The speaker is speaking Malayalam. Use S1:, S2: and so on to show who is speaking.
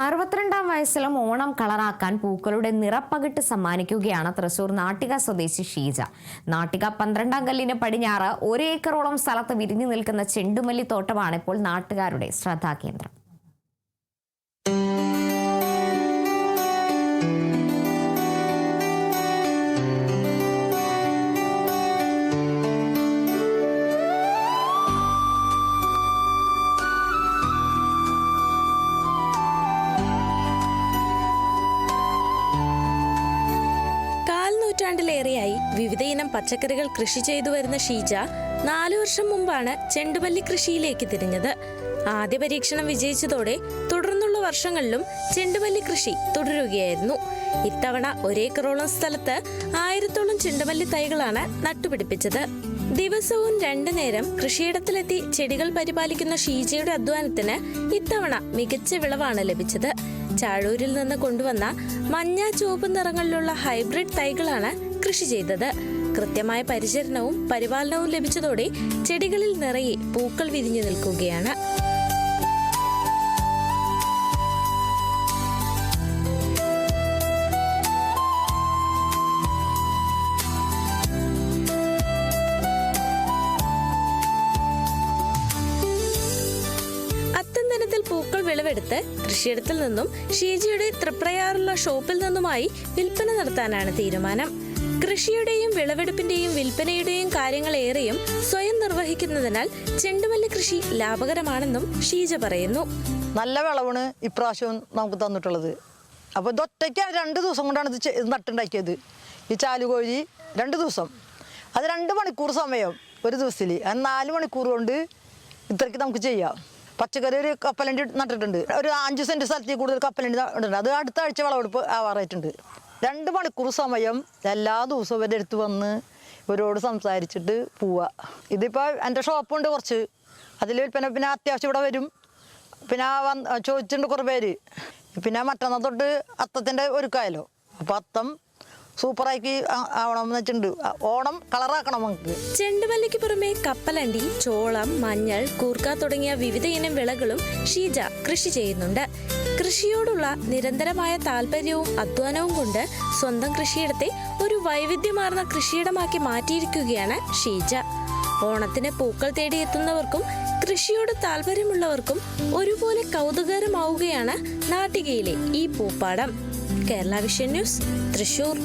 S1: 62-ാം വയസ്സിലും ഓണം കളറാക്കാൻ പൂക്കളുടെ നിറപ്പകിട്ട് സമ്മാനിക്കുകയാണ് തൃശൂർ നാട്ടിക സ്വദേശി ഷീജ. നാട്ടിക 12-ാം കല്ലിന് പടിഞ്ഞാറ് 1 ഏക്കറോളം സ്ഥലത്ത് വിരിഞ്ഞു നിൽക്കുന്ന ചെണ്ടുമല്ലി തോട്ടമാണ് ഇപ്പോൾ നാട്ടുകാരുടെ ശ്രദ്ധാകേന്ദ്രം.
S2: നൂറ്റാണ്ടിലേറെയായി വിവിധയിനം പച്ചക്കറികൾ കൃഷി ചെയ്തു വരുന്ന ഷീജ 4 വർഷം മുമ്പാണ് ചെണ്ടുമല്ലി കൃഷിയിലേക്ക് തിരിഞ്ഞത്. ആദ്യ പരീക്ഷണം വിജയിച്ചതോടെ തുടർന്നുള്ള വർഷങ്ങളിലും ചെണ്ടുമല്ലി കൃഷി തുടരുകയായിരുന്നു. ഇത്തവണ 1 ഏക്കറോളം സ്ഥലത്ത് 1000-ഓളം ചെണ്ടുമല്ലി തൈകളാണ് നട്ടുപിടിപ്പിച്ചത്. ദിവസവും 2 നേരം കൃഷിയിടത്തിലെത്തി ചെടികൾ പരിപാലിക്കുന്ന ഷീജയുടെ അധ്വാനത്തിന് ഇത്തവണ മികച്ച വിളവാണ് ലഭിച്ചത്. ചാഴൂരിൽ നിന്ന് കൊണ്ടുവന്ന മഞ്ഞ ചുവപ്പ് നിറങ്ങളിലുള്ള ഹൈബ്രിഡ് തൈകളാണ് കൃഷി ചെയ്തത്. കൃത്യമായ പരിചരണവും പരിപാലനവും ലഭിച്ചതോടെ ചെടികളിൽ നിറയെ പൂക്കൾ വിരിഞ്ഞു നിൽക്കുകയാണ്. പൂക്കൾ വിളവെടുത്ത് കൃഷിയിടത്തിൽ നിന്നും ഷീജയുടെ തൃപ്രയാറുള്ള ഷോപ്പിൽ നിന്നുമായി വിൽപ്പന നടത്താനാണ് തീരുമാനം. കൃഷിയുടെയും വിളവെടുപ്പിന്റെയും വിൽപ്പനയുടെയും കാര്യങ്ങളേറെയും സ്വയം നിർവഹിക്കുന്നതിനാൽ ചെണ്ടുമല്ലി കൃഷി ലാഭകരമാണെന്നും ഷീജ പറയുന്നു.
S3: നല്ല വിളവാണ് ഇപ്രാവശ്യം നമുക്ക് തന്നിട്ടുള്ളത്. അപ്പോൾ ഇതൊറ്റയ്ക്ക് 2 ദിവസം കൊണ്ടാണ് ഇത് നട്ടുണ്ടാക്കിയത്. ഈ ചാലുകോഴി 2 ദിവസം, അത് 2 മണിക്കൂർ സമയം ഒരു ദിവസത്തിൽ, അത് 4 മണിക്കൂർ കൊണ്ട് ഇത്രയ്ക്ക് നമുക്ക് ചെയ്യാം. പച്ചക്കറി ഒരു കപ്പലണ്ടി നട്ടിട്ടുണ്ട്. ഒരു 5 സെന്റ് സ്ഥലത്തിൽ കൂടുതൽ കപ്പലണ്ടി നട്ടിട്ടുണ്ട്. അത് അടുത്ത ആഴ്ച വിളവെടുപ്പ് ആവാറായിട്ടുണ്ട്. 2 മണിക്കൂർ സമയം എല്ലാ ദിവസവും ഇവരുടെ അടുത്ത് വന്ന് ഇവരോട് സംസാരിച്ചിട്ട് പോവുക. ഇതിപ്പോൾ എൻ്റെ ഷോപ്പുണ്ട് കുറച്ച്, അതിൽ വിൽപ്പന പിന്നെ അത്യാവശ്യം ഇവിടെ വരും. പിന്നെ ചോദിച്ചിട്ടുണ്ട് കുറേ പേര്. പിന്നെ മറ്റന്നാൾ തൊട്ട് അത്തത്തിൻ്റെ ഒരുക്കായല്ലോ, അപ്പോൾ അത്തം സൂപ്പറാക്കി ആവണം വെച്ചിട്ടുണ്ട്. ഓണം കളറാക്കണം നമുക്ക്.
S2: ചെണ്ടുമല്ലിക്ക് പുറമെ കപ്പലണ്ടി, ചോളം, മഞ്ഞൾ, കൂർക്ക തുടങ്ങിയ വിവിധ ഇനം വിളകളും ഷീജ കൃഷി ചെയ്യുന്നുണ്ട്. കൃഷിയോടുള്ള നിരന്തരമായ താല്പര്യവും അധ്വാനവും കൊണ്ട് സ്വന്തം കൃഷിയിടത്തെ ഒരു വൈവിധ്യമാർന്ന കൃഷിയിടമാക്കി മാറ്റിയിരിക്കുകയാണ് ഷീജ. ഓണത്തിന് പൂക്കൾ തേടിയെത്തുന്നവർക്കും കൃഷിയോട് താല്പര്യമുള്ളവർക്കും ഒരുപോലെ കൗതുകകരമാവുകയാണ് നാട്ടികയിലെ ഈ പൂപ്പാടം. Kerala vision news, Thrissur.